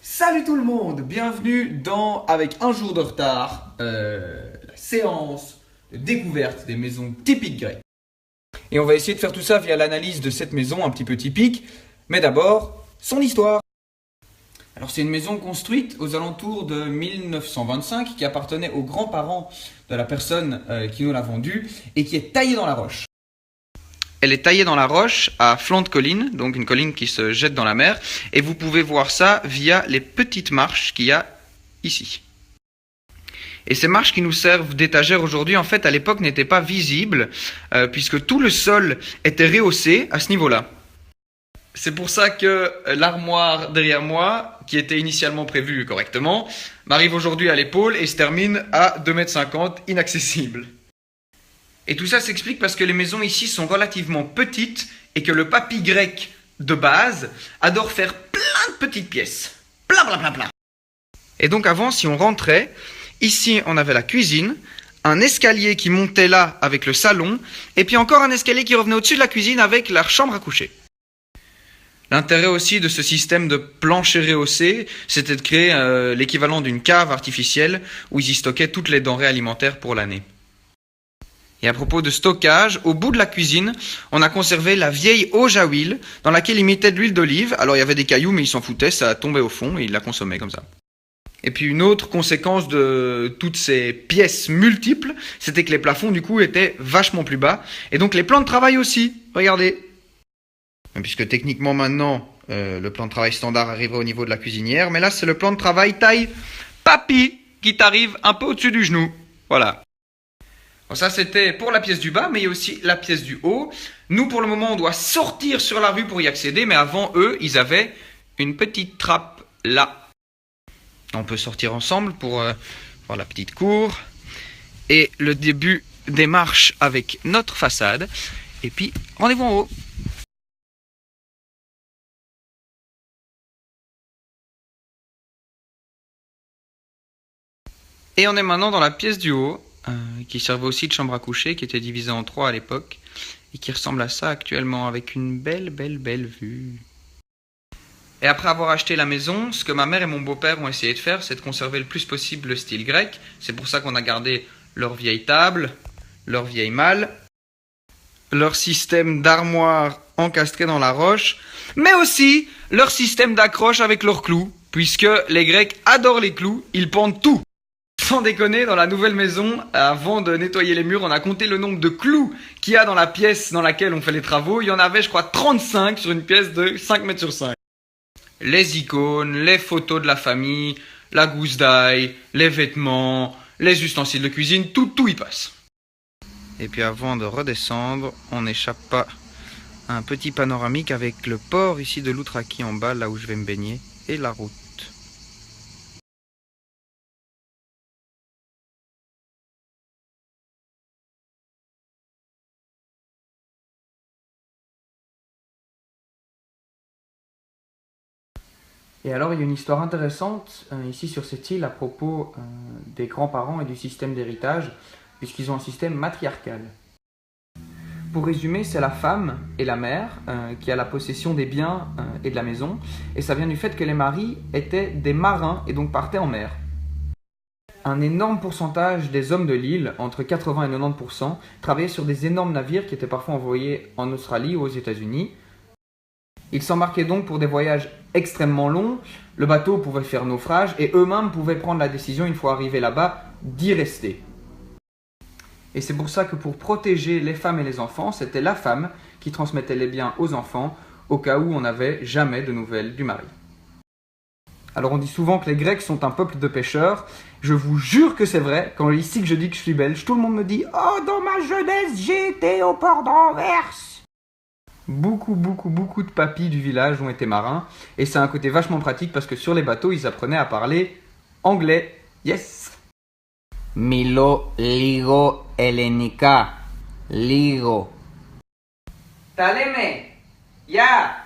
Salut tout le monde, bienvenue dans, avec un jour de retard, la séance de découverte des maisons typiques grecques. Et on va essayer de faire tout ça via l'analyse de cette maison un petit peu typique, mais d'abord, son histoire. Alors c'est une maison construite aux alentours de 1925 qui appartenait aux grands-parents de la personne qui nous l'a vendue et qui est taillée dans la roche. Elle est taillée dans la roche à flanc de colline, donc une colline qui se jette dans la mer, et vous pouvez voir ça via les petites marches qu'il y a ici. Et ces marches qui nous servent d'étagères aujourd'hui, en fait, à l'époque, n'étaient pas visibles, puisque tout le sol était rehaussé à ce niveau-là. C'est pour ça que l'armoire derrière moi, qui était initialement prévue correctement, m'arrive aujourd'hui à l'épaule et se termine à 2,50 m, inaccessible. Et tout ça s'explique parce que les maisons ici sont relativement petites et que le papy grec de base adore faire plein de petites pièces. Plein. Et donc avant, si on rentrait, ici on avait la cuisine, un escalier qui montait là avec le salon, et puis encore un escalier qui revenait au-dessus de la cuisine avec la chambre à coucher. L'intérêt aussi de ce système de plancher rehaussé, c'était de créer l'équivalent d'une cave artificielle où ils y stockaient toutes les denrées alimentaires pour l'année. Et à propos de stockage, au bout de la cuisine, on a conservé la vieille auge à huile dans laquelle ils mettaient de l'huile d'olive. Alors il y avait des cailloux, mais ils s'en foutaient, ça tombait au fond et ils la consommaient comme ça. Et puis une autre conséquence de toutes ces pièces multiples, c'était que les plafonds du coup étaient vachement plus bas. Et donc les plans de travail aussi, regardez. Puisque techniquement maintenant, le plan de travail standard arriverait au niveau de la cuisinière, mais là c'est le plan de travail taille papy qui t'arrive un peu au-dessus du genou. Voilà. Bon, ça c'était pour la pièce du bas, mais il y a aussi la pièce du haut. Nous pour le moment on doit sortir sur la rue pour y accéder, mais avant eux ils avaient une petite trappe là. On peut sortir ensemble pour voir la petite cour et le début des marches avec notre façade. Et puis rendez-vous en haut. Et on est maintenant dans la pièce du haut, qui servait aussi de chambre à coucher, qui était divisée en 3 à l'époque, et qui ressemble à ça actuellement, avec une belle vue. Et après avoir acheté la maison, ce que ma mère et mon beau-père ont essayé de faire, c'est de conserver le plus possible le style grec. C'est pour ça qu'on a gardé leur vieille table, leur vieille malle, leur système d'armoire encastré dans la roche, mais aussi leur système d'accroche avec leurs clous, puisque les Grecs adorent les clous, ils pendent tout. Sans déconner, dans la nouvelle maison, avant de nettoyer les murs, on a compté le nombre de clous qu'il y a dans la pièce dans laquelle on fait les travaux. Il y en avait, je crois, 35 sur une pièce de 5 mètres sur 5. Les icônes, les photos de la famille, la gousse d'ail, les vêtements, les ustensiles de cuisine, tout y passe. Et puis avant de redescendre, on n'échappe pas à un petit panoramique avec le port ici de l'Outraki en bas, là où je vais me baigner, et la route. Et alors, il y a une histoire intéressante ici sur cette île à propos des grands-parents et du système d'héritage, puisqu'ils ont un système matriarcal. Pour résumer, c'est la femme et la mère qui a la possession des biens et de la maison, et ça vient du fait que les maris étaient des marins et donc partaient en mer. Un énorme pourcentage des hommes de l'île, entre 80 et 90%, travaillaient sur des énormes navires qui étaient parfois envoyés en Australie ou aux États-Unis. Ils s'embarquaient donc pour des voyages extrêmement longs, le bateau pouvait faire naufrage et eux-mêmes pouvaient prendre la décision, une fois arrivés là-bas, d'y rester. Et c'est pour ça que pour protéger les femmes et les enfants, c'était la femme qui transmettait les biens aux enfants au cas où on n'avait jamais de nouvelles du mari. Alors on dit souvent que les Grecs sont un peuple de pêcheurs. Je vous jure que c'est vrai. Quand ici que je dis que je suis belge, tout le monde me dit « Oh, dans ma jeunesse, j'ai été au port d'Anvers !» Beaucoup de papys du village ont été marins. Et c'est un côté vachement pratique parce que sur les bateaux, ils apprenaient à parler anglais. Yes! Μιλώ λίγο ελληνικά. Λίγο. Τα λέμε! Γεια!